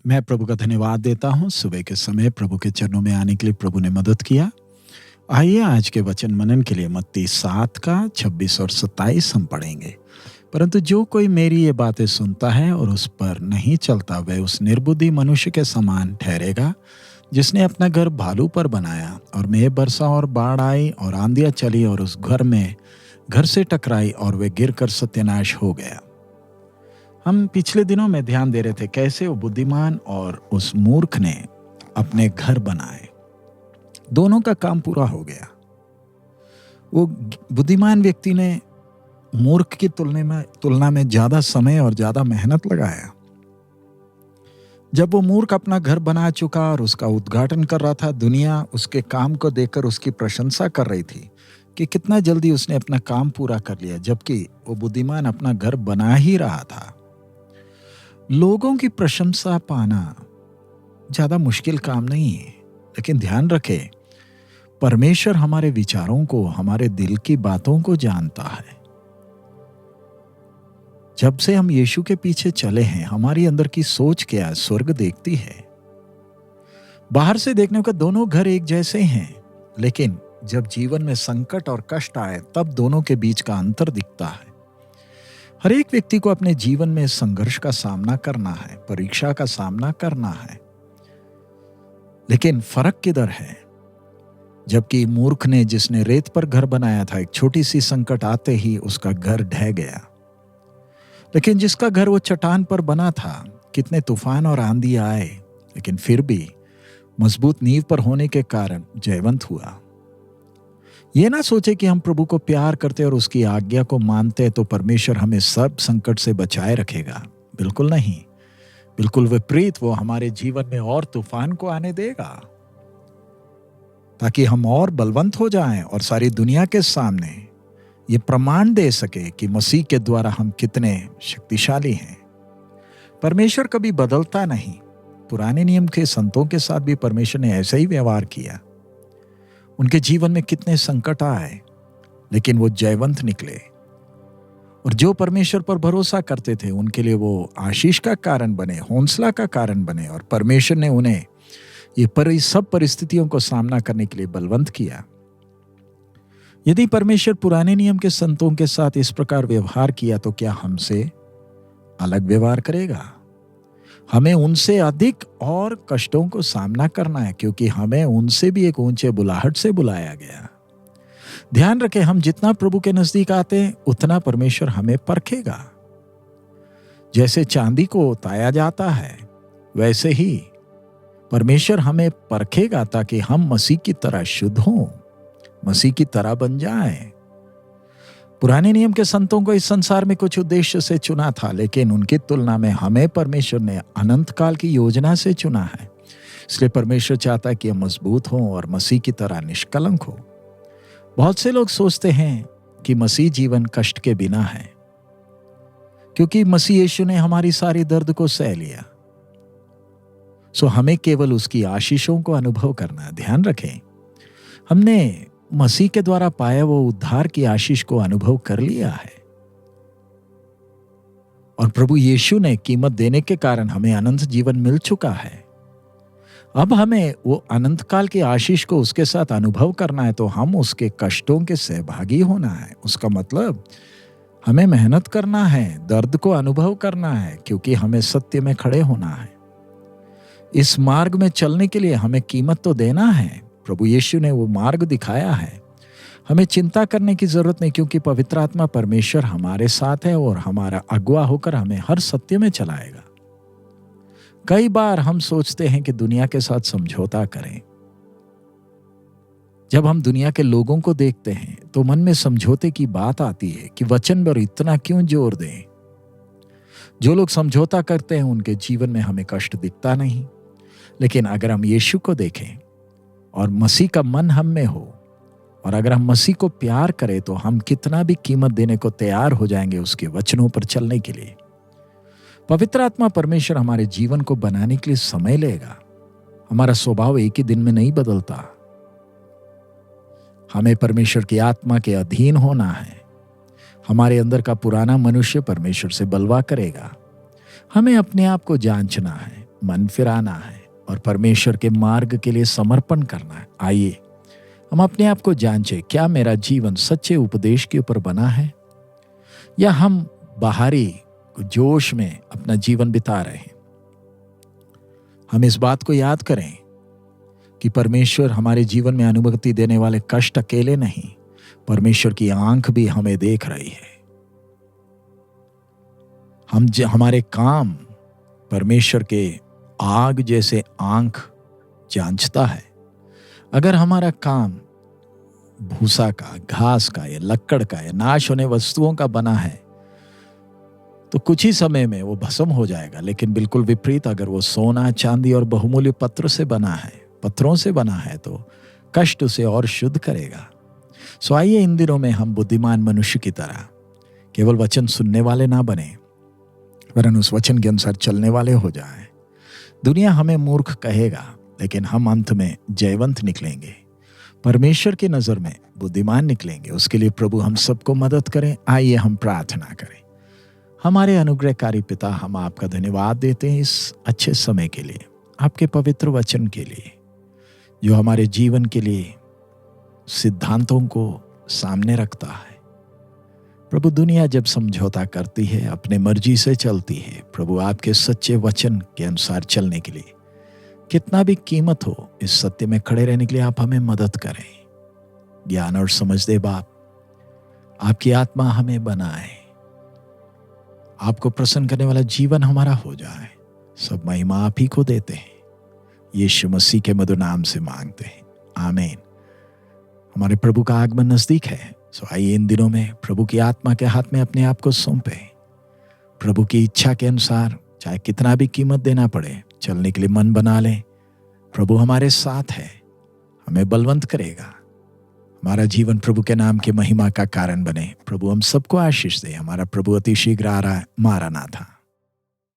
मैं प्रभु का धन्यवाद देता हूँ। सुबह के समय प्रभु के चरणों में आने के लिए प्रभु ने मदद किया। आइए आज के वचन मनन के लिए मत्ती 7 का 26 और 27 हम पढ़ेंगे। परंतु जो कोई मेरी ये बातें सुनता है और उस पर नहीं चलता, वह उस निर्बुद्धि मनुष्य के समान ठहरेगा जिसने अपना घर भालू पर बनाया, और मेघ बरसा और बाढ़ आई और आंधियां चली और उस घर से टकराई और वह गिरकर सत्यानाश हो गया। हम पिछले दिनों में ध्यान दे रहे थे कैसे वो बुद्धिमान और उस मूर्ख ने अपने घर बनाए, दोनों का काम पूरा हो गया। वो बुद्धिमान व्यक्ति ने मूर्ख की तुलना में ज्यादा समय और ज्यादा मेहनत लगाया। जब वो मूर्ख अपना घर बना चुका और उसका उद्घाटन कर रहा था, दुनिया उसके काम को देखकर उसकी प्रशंसा कर रही थी कि कितना जल्दी उसने अपना काम पूरा कर लिया, जबकि वो बुद्धिमान अपना घर बना ही रहा था। लोगों की प्रशंसा पाना ज्यादा मुश्किल काम नहीं है, लेकिन ध्यान रखें, परमेश्वर हमारे विचारों को, हमारे दिल की बातों को जानता है। जब से हम यीशु के पीछे चले हैं, हमारी अंदर की सोच क्या स्वर्ग देखती है। बाहर से देखने का दोनों घर एक जैसे हैं, लेकिन जब जीवन में संकट और कष्ट आए तब दोनों के बीच का अंतर दिखता है। हर एक व्यक्ति को अपने जीवन में संघर्ष का सामना करना है, परीक्षा का सामना करना है, लेकिन फर्क किधर है? जबकि मूर्ख ने, जिसने रेत पर घर बनाया था, एक छोटी सी संकट आते ही उसका घर ढह गया। लेकिन जिसका घर वो चट्टान पर बना था, कितने तूफान और आंधी आए, लेकिन फिर भी मजबूत नींव पर होने के कारण जयवंत हुआ। ये ना सोचे कि हम प्रभु को प्यार करते और उसकी आज्ञा को मानते तो परमेश्वर हमें सब संकट से बचाए रखेगा। बिल्कुल नहीं, बिल्कुल विपरीत, वो हमारे जीवन में और तूफान को आने देगा ताकि हम और बलवंत हो जाएं और सारी दुनिया के सामने ये प्रमाण दे सके कि मसीह के द्वारा हम कितने शक्तिशाली हैं। परमेश्वर कभी बदलता नहीं। पुराने नियम के संतों के साथ भी परमेश्वर ने ऐसा ही व्यवहार किया। उनके जीवन में कितने संकट आए, लेकिन वो जयवंत निकले। और जो परमेश्वर पर भरोसा करते थे, उनके लिए वो आशीष का कारण बने, हौसला का कारण बने, और परमेश्वर ने उन्हें ये सब परिस्थितियों को सामना करने के लिए बलवंत किया। यदि परमेश्वर पुराने नियम के संतों के साथ इस प्रकार व्यवहार किया, तो क्या हमसे अलग व्यवहार करेगा? हमें उनसे अधिक और कष्टों को सामना करना है, क्योंकि हमें उनसे भी एक ऊंचे बुलाहट से बुलाया गया। ध्यान रखें, हम जितना प्रभु के नजदीक आते हैं, उतना परमेश्वर हमें परखेगा। जैसे चांदी को ताया जाता है, वैसे ही परमेश्वर हमें परखेगा ताकि हम मसीह की तरह शुद्ध हों, मसीह की तरह बन जाएं। पुराने नियम के संतों को इस संसार में कुछ उद्देश्य से चुना था, लेकिन उनकी तुलना में हमें परमेश्वर ने अनंत काल की योजना से चुना है। इसलिए परमेश्वर चाहता है कि हम मजबूत हों और मसीह की तरह निष्कलंक हो। बहुत से लोग सोचते हैं कि मसीह जीवन कष्ट के बिना है, क्योंकि मसीह यीशु ने हमारी सारी दर्द को सह लिया। सो हमें केवल उसकी आशीषों को अनुभव करना है। ध्यान रखें, हमने मसीह के द्वारा पाया वो उद्धार की आशीष को अनुभव कर लिया है, और प्रभु यीशु ने कीमत देने के कारण हमें अनंत जीवन मिल चुका है। अब हमें वो अनंत काल की आशीष को उसके साथ अनुभव करना है, तो हम उसके कष्टों के सहभागी होना है। उसका मतलब हमें मेहनत करना है, दर्द को अनुभव करना है, क्योंकि हमें सत्य में खड़े होना है। इस मार्ग में चलने के लिए हमें कीमत तो देना है। प्रभु यीशु ने वो मार्ग दिखाया है। हमें चिंता करने की जरूरत नहीं, क्योंकि पवित्र आत्मा परमेश्वर हमारे साथ है और हमारा अगुवा होकर हमें हर सत्य में चलाएगा। कई बार हम सोचते हैं कि दुनिया के साथ समझौता करें। जब हम दुनिया के लोगों को देखते हैं तो मन में समझौते की बात आती है कि वचन पर इतना क्यों जोर दें। जो लोग समझौता करते हैं, उनके जीवन में हमें कष्ट दिखता नहीं। लेकिन अगर हम यीशु को देखें और मसीह का मन हम में हो, और अगर हम मसीह को प्यार करें, तो हम कितना भी कीमत देने को तैयार हो जाएंगे उसके वचनों पर चलने के लिए। पवित्र आत्मा परमेश्वर हमारे जीवन को बनाने के लिए समय लेगा। हमारा स्वभाव एक ही दिन में नहीं बदलता। हमें परमेश्वर की आत्मा के अधीन होना है। हमारे अंदर का पुराना मनुष्य परमेश्वर से बलवा करेगा। हमें अपने आप को जांचना है। मन फिराना है और परमेश्वर के मार्ग के लिए समर्पण करना है। आइए हम अपने आप को जांचें, क्या मेरा जीवन सच्चे उपदेश के ऊपर बना है या हम बाहरी जोश में अपना जीवन बिता रहे हैं। हम इस बात को याद करें कि परमेश्वर हमारे जीवन में अनुभूति देने वाले कष्ट अकेले नहीं, परमेश्वर की आंख भी हमें देख रही है। हमारे काम परमेश्वर के आग जैसे आंख जांचता है। अगर हमारा काम भूसा का, घास का या लक्कड़ का या नाश होने वस्तुओं का बना है तो कुछ ही समय में वो भस्म हो जाएगा। लेकिन बिल्कुल विपरीत, अगर वो सोना, चांदी और बहुमूल्य पत्थरों से बना है तो कष्ट उसे और शुद्ध करेगा। सो आइए इन दिनों में हम बुद्धिमान मनुष्य की तरह केवल वचन सुनने वाले ना बने, वरन उस वचन के अनुसार चलने वाले हो जाएं। दुनिया हमें मूर्ख कहेगा, लेकिन हम अंत में जयवंत निकलेंगे, परमेश्वर की नजर में बुद्धिमान निकलेंगे। उसके लिए प्रभु हम सबको मदद करें। आइए हम प्रार्थना करें। हमारे अनुग्रहकारी पिता, हम आपका धन्यवाद देते हैं इस अच्छे समय के लिए, आपके पवित्र वचन के लिए, जो हमारे जीवन के लिए सिद्धांतों को सामने रखता है। प्रभु, दुनिया जब समझौता करती है, अपने मर्जी से चलती है, प्रभु आपके सच्चे वचन के अनुसार चलने के लिए कितना भी कीमत हो, इस सत्य में खड़े रहने के लिए आप हमें मदद करें। ज्ञान और समझ दे बाप, आपकी आत्मा हमें बनाए, आपको प्रसन्न करने वाला जीवन हमारा हो जाए। सब महिमा आप ही को देते हैं, यीशु मसीह के मधुर नाम से मांगते हैं, आमीन। हमारे प्रभु का आगमन नजदीक है। सो आइए इन दिनों में प्रभु की आत्मा के हाथ में अपने आप को सौंपे। प्रभु की इच्छा के अनुसार चाहे कितना भी कीमत देना पड़े, चलने के लिए मन बना लें। प्रभु हमारे साथ है, हमें बलवंत करेगा। हमारा जीवन प्रभु के नाम की महिमा का कारण बने। प्रभु हम सबको आशीष दे। हमारा प्रभु अति शीघ्र आ रहा है। मारा ना था।